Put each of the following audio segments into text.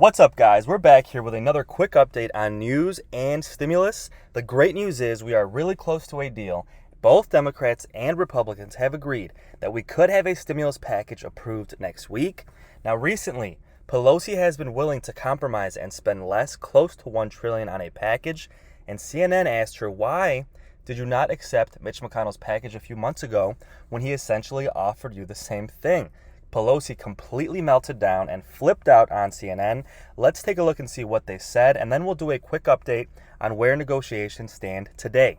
What's up, guys? We're back here with another quick update on news and stimulus. The great news is we are really close to a deal. Both Democrats and Republicans have agreed that we could have a stimulus package approved next week. Now, recently, Pelosi has been willing to compromise and spend less, close to $1 trillion on a package, and CNN asked her, why did you not accept Mitch McConnell's package a few months ago when he essentially offered you the same thing? Pelosi completely melted down and flipped out on CNN. Let's take a look and see what they said, and then we'll do a quick update on where negotiations stand today.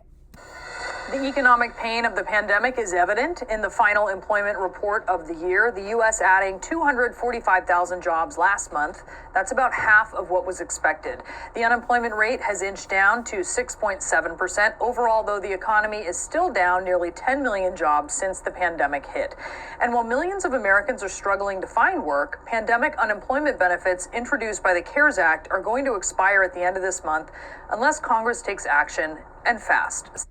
The economic pain of the pandemic is evident in the final employment report of the year. The U.S. adding 245,000 jobs last month. That's about half of what was expected. The unemployment rate has inched down to 6.7%. Overall, though, the economy is still down nearly 10 million jobs since the pandemic hit. And while millions of Americans are struggling to find work, pandemic unemployment benefits introduced by the CARES Act are going to expire at the end of this month unless Congress takes action, and fast.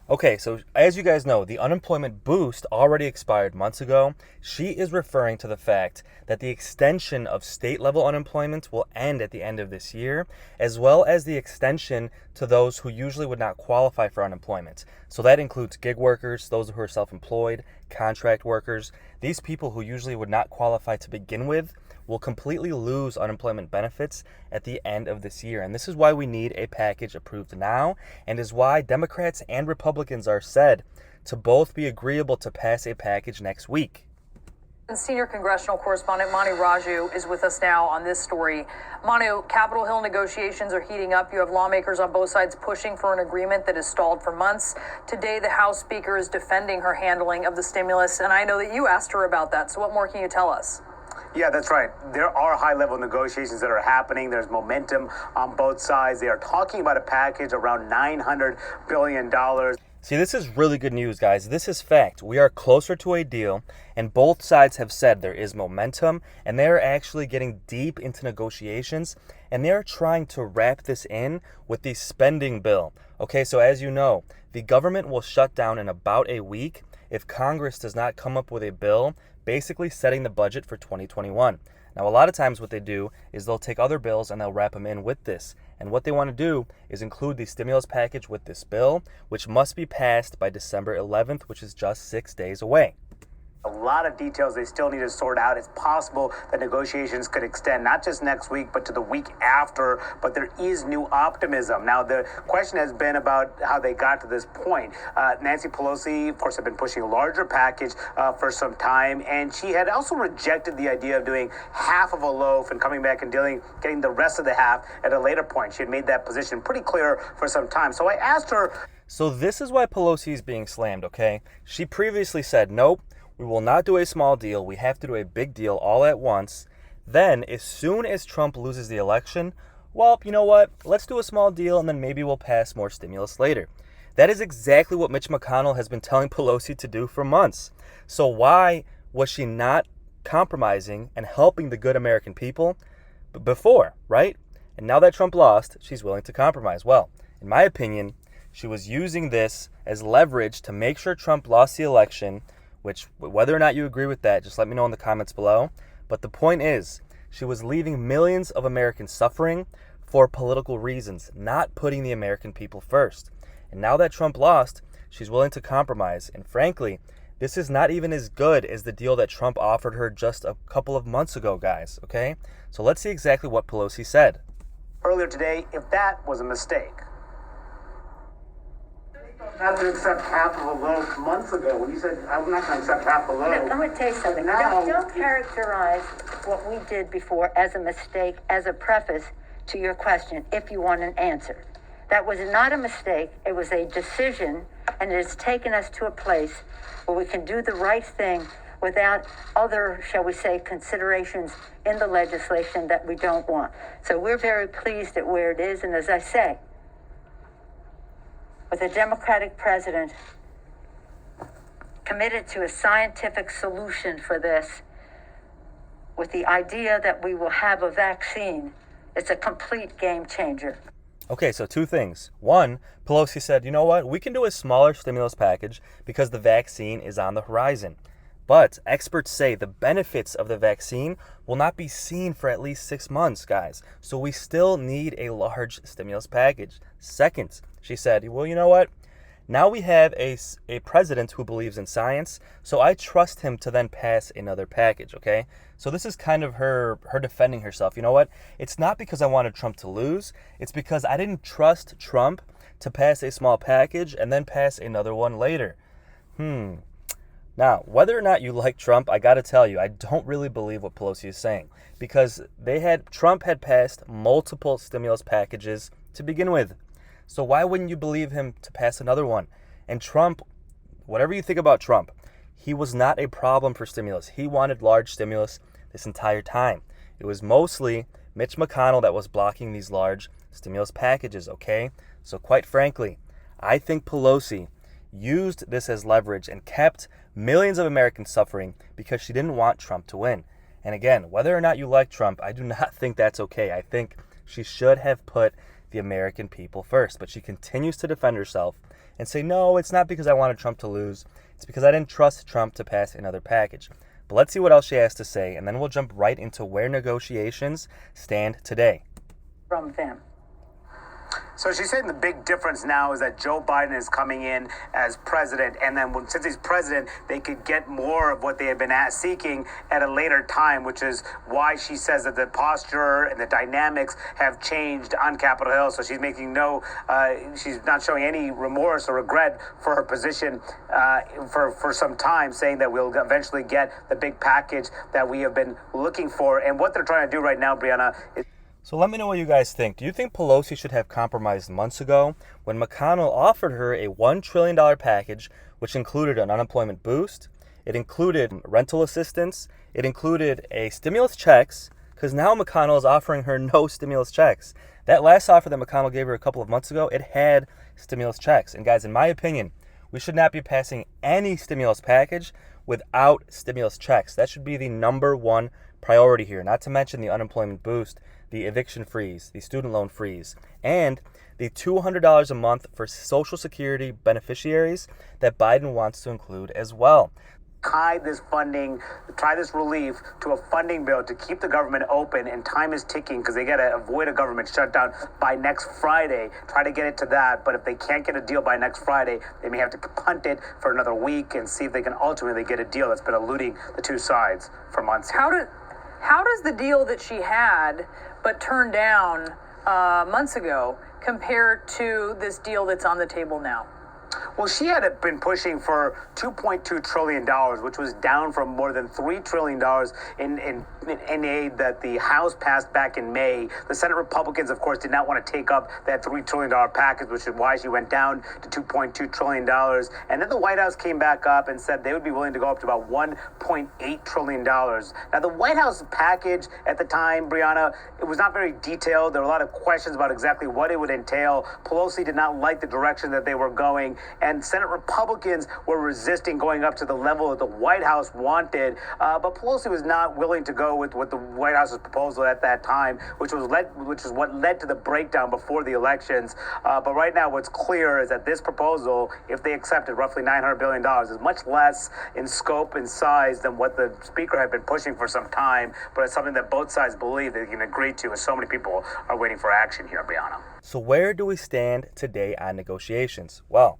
Okay, so as you guys know, the unemployment boost already expired months ago. She is referring to the fact that the extension of state-level unemployment will end at the end of this year, as well as the extension to those who usually would not qualify for unemployment. So that includes gig workers, those who are self-employed, contract workers. These people who usually would not qualify to begin with will completely lose unemployment benefits at the end of this year. And this is why we need a package approved now, and is why Democrats and Republicans are said to both be agreeable to pass a package next week. Senior congressional correspondent Manu Raju is with us now on this story. Manu, Capitol Hill negotiations are heating up. You have lawmakers on both sides pushing for an agreement that has stalled for months. Today, the House Speaker is defending her handling of the stimulus, and I know that you asked her about that. So what more can you tell us? Yeah, that's right. There are high-level negotiations that are happening. There's momentum on both sides. They are talking about a package around $900 billion. See, this is really good news, guys. This is fact. We are closer to a deal, and both sides have said there is momentum, and they are actually getting deep into negotiations, and they are trying to wrap this in with the spending bill. Okay, so as you know, the government will shut down in about a week if Congress does not come up with a bill basically setting the budget for 2021. Now, a lot of times what they do is they'll take other bills and they'll wrap them in with this. And what they want to do is include the stimulus package with this bill, which must be passed by December 11th, which is just 6 days away. A lot of details they still need to sort out. It's possible that negotiations could extend not just next week, but to the week after. But there is new optimism. Now, the question has been about how they got to this point. Nancy Pelosi, of course, had been pushing a larger package for some time, and she had also rejected the idea of doing half of a loaf and coming back and getting the rest of the half at a later point. She had made that position pretty clear for some time. So I asked her. So this is why Pelosi is being slammed, okay? She previously said, nope, we will not do a small deal. We have to do a big deal all at once. Then, as soon as Trump loses the election, well, you know what? Let's do a small deal, and then maybe we'll pass more stimulus later. That is exactly what Mitch McConnell has been telling Pelosi to do for months. So why was she not compromising and helping the good American people before, right? And now that Trump lost, she's willing to compromise. Well, in my opinion, she was using this as leverage to make sure Trump lost the election, which, whether or not you agree with that, just let me know in the comments below. But the point is, she was leaving millions of Americans suffering for political reasons, not putting the American people first. And now that Trump lost, she's willing to compromise. And frankly, this is not even as good as the deal that Trump offered her just a couple of months ago, guys, okay? So let's see exactly what Pelosi said. Earlier today, if that was a mistake. Not to accept half of a loaf months ago when you said, I'm not going to accept half a loaf. I'm going to tell you something. Don't characterize what we did before as a mistake, as a preface to your question, if you want an answer. That was not a mistake. It was a decision, and it has taken us to a place where we can do the right thing without other, shall we say, considerations in the legislation that we don't want. So we're very pleased at where it is, and as I say, with a Democratic president committed to a scientific solution for this, with the idea that we will have a vaccine, it's a complete game changer. Okay, so two things. One, Pelosi said, you know what? We can do a smaller stimulus package because the vaccine is on the horizon. But experts say the benefits of the vaccine will not be seen for at least 6 months, guys. So we still need a large stimulus package. Second, she said, well, you know what? Now we have a president who believes in science, so I trust him to then pass another package, okay? So this is kind of her defending herself. You know what? It's not because I wanted Trump to lose. It's because I didn't trust Trump to pass a small package and then pass another one later. Now, whether or not you like Trump, I got to tell you, I don't really believe what Pelosi is saying, because Trump had passed multiple stimulus packages to begin with. So why wouldn't you believe him to pass another one? And Trump, whatever you think about Trump, he was not a problem for stimulus. He wanted large stimulus this entire time. It was mostly Mitch McConnell that was blocking these large stimulus packages, okay? So quite frankly, I think Pelosi used this as leverage and kept millions of Americans suffering because she didn't want Trump to win. And again, whether or not you like Trump, I do not think that's okay. I think she should have put the American people first. But she continues to defend herself and say, no, it's not because I wanted Trump to lose. It's because I didn't trust Trump to pass another package. But let's see what else she has to say, and then we'll jump right into where negotiations stand today. From them. So she's saying the big difference now is that Joe Biden is coming in as president, and then since he's president, they could get more of what they have been seeking at a later time, which is why she says that the posture and the dynamics have changed on Capitol Hill. So she's making she's not showing any remorse or regret for her position for some time, saying that we'll eventually get the big package that we have been looking for. And what they're trying to do right now, Brianna, is... So let me know what you guys think. Do you think Pelosi should have compromised months ago when McConnell offered her a $1 trillion package, which included an unemployment boost, it included rental assistance, it included a stimulus checks, because now McConnell is offering her no stimulus checks. That last offer that McConnell gave her a couple of months ago, it had stimulus checks. And guys, in my opinion, we should not be passing any stimulus package without stimulus checks. That should be the number one priority here, not to mention the unemployment boost, the eviction freeze, the student loan freeze, and the $200 a month for Social Security beneficiaries that Biden wants to include as well. Tie this relief to a funding bill to keep the government open, and time is ticking because they got to avoid a government shutdown by next Friday. Try to get it to that, but if they can't get a deal by next Friday, they may have to punt it for another week and see if they can ultimately get a deal that's been eluding the two sides for months. How does the deal that she had but turned down months ago compare to this deal that's on the table now? Well, she had been pushing for $2.2 trillion, which was down from more than $3 trillion in aid that the House passed back in May. The Senate Republicans, of course, did not want to take up that $3 trillion package, which is why she went down to $2.2 trillion. And then the White House came back up and said they would be willing to go up to about $1.8 trillion. Now, the White House package at the time, Brianna, it was not very detailed. There were a lot of questions about exactly what it would entail. Pelosi did not like the direction that they were going, and Senate Republicans were resisting going up to the level that the White House wanted. But Pelosi was not willing to go with what the White House's proposal at that time, which is what led to the breakdown before the elections. But right now, what's clear is that this proposal, if they accepted roughly $900 billion, is much less in scope and size than what the Speaker had been pushing for some time. But it's something that both sides believe they can agree to, as so many people are waiting for action here, Brianna. So where do we stand today on negotiations? Well,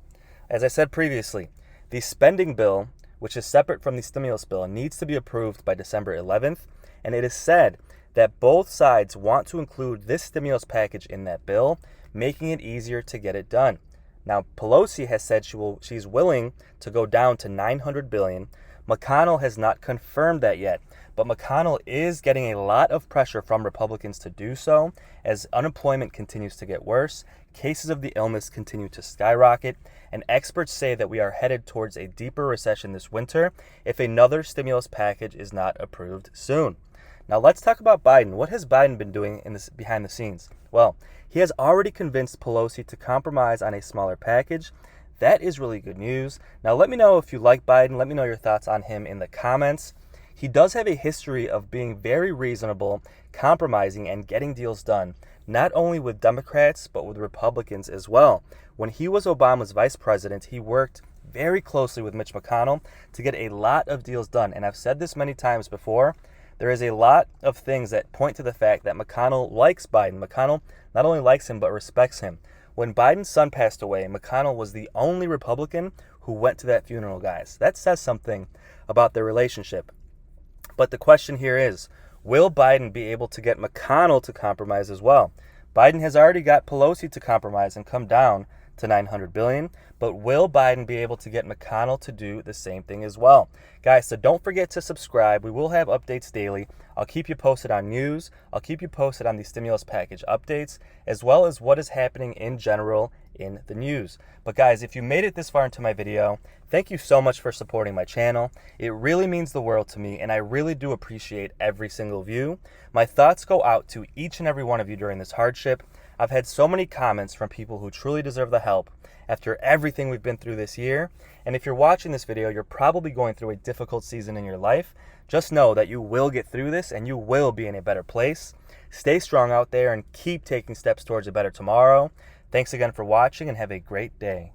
as I said previously, the spending bill, which is separate from the stimulus bill, needs to be approved by December 11th, and it is said that both sides want to include this stimulus package in that bill, making it easier to get it done. Now, Pelosi has said she's willing to go down to $900 billion. McConnell has not confirmed that yet, but McConnell is getting a lot of pressure from Republicans to do so as unemployment continues to get worse, cases of the illness continue to skyrocket, and experts say that we are headed towards a deeper recession this winter if another stimulus package is not approved soon. Now let's talk about Biden. What has Biden been doing behind the scenes? Well, he has already convinced Pelosi to compromise on a smaller package. That is really good news. Now let me know if you like Biden. Let me know your thoughts on him in the comments. He does have a history of being very reasonable, compromising, and getting deals done, not only with Democrats, but with Republicans as well. When he was Obama's vice president, he worked very closely with Mitch McConnell to get a lot of deals done. And I've said this many times before, there is a lot of things that point to the fact that McConnell likes Biden. McConnell not only likes him, but respects him. When Biden's son passed away, McConnell was the only Republican who went to that funeral, guys. That says something about their relationship. But the question here is, will Biden be able to get McConnell to compromise as well? Biden has already got Pelosi to compromise and come down to $900 billion, but will Biden be able to get McConnell to do the same thing as well? Guys, so don't forget to subscribe. We will have updates daily. I'll keep you posted on news. I'll keep you posted on the stimulus package updates, as well as what is happening in general in the news. But guys, if you made it this far into my video, thank you so much for supporting my channel. It really means the world to me, and I really do appreciate every single view. My thoughts go out to each and every one of you during this hardship. I've had so many comments from people who truly deserve the help after everything we've been through this year. And if you're watching this video, you're probably going through a difficult season in your life. Just know that you will get through this and you will be in a better place. Stay strong out there and keep taking steps towards a better tomorrow. Thanks again for watching and have a great day.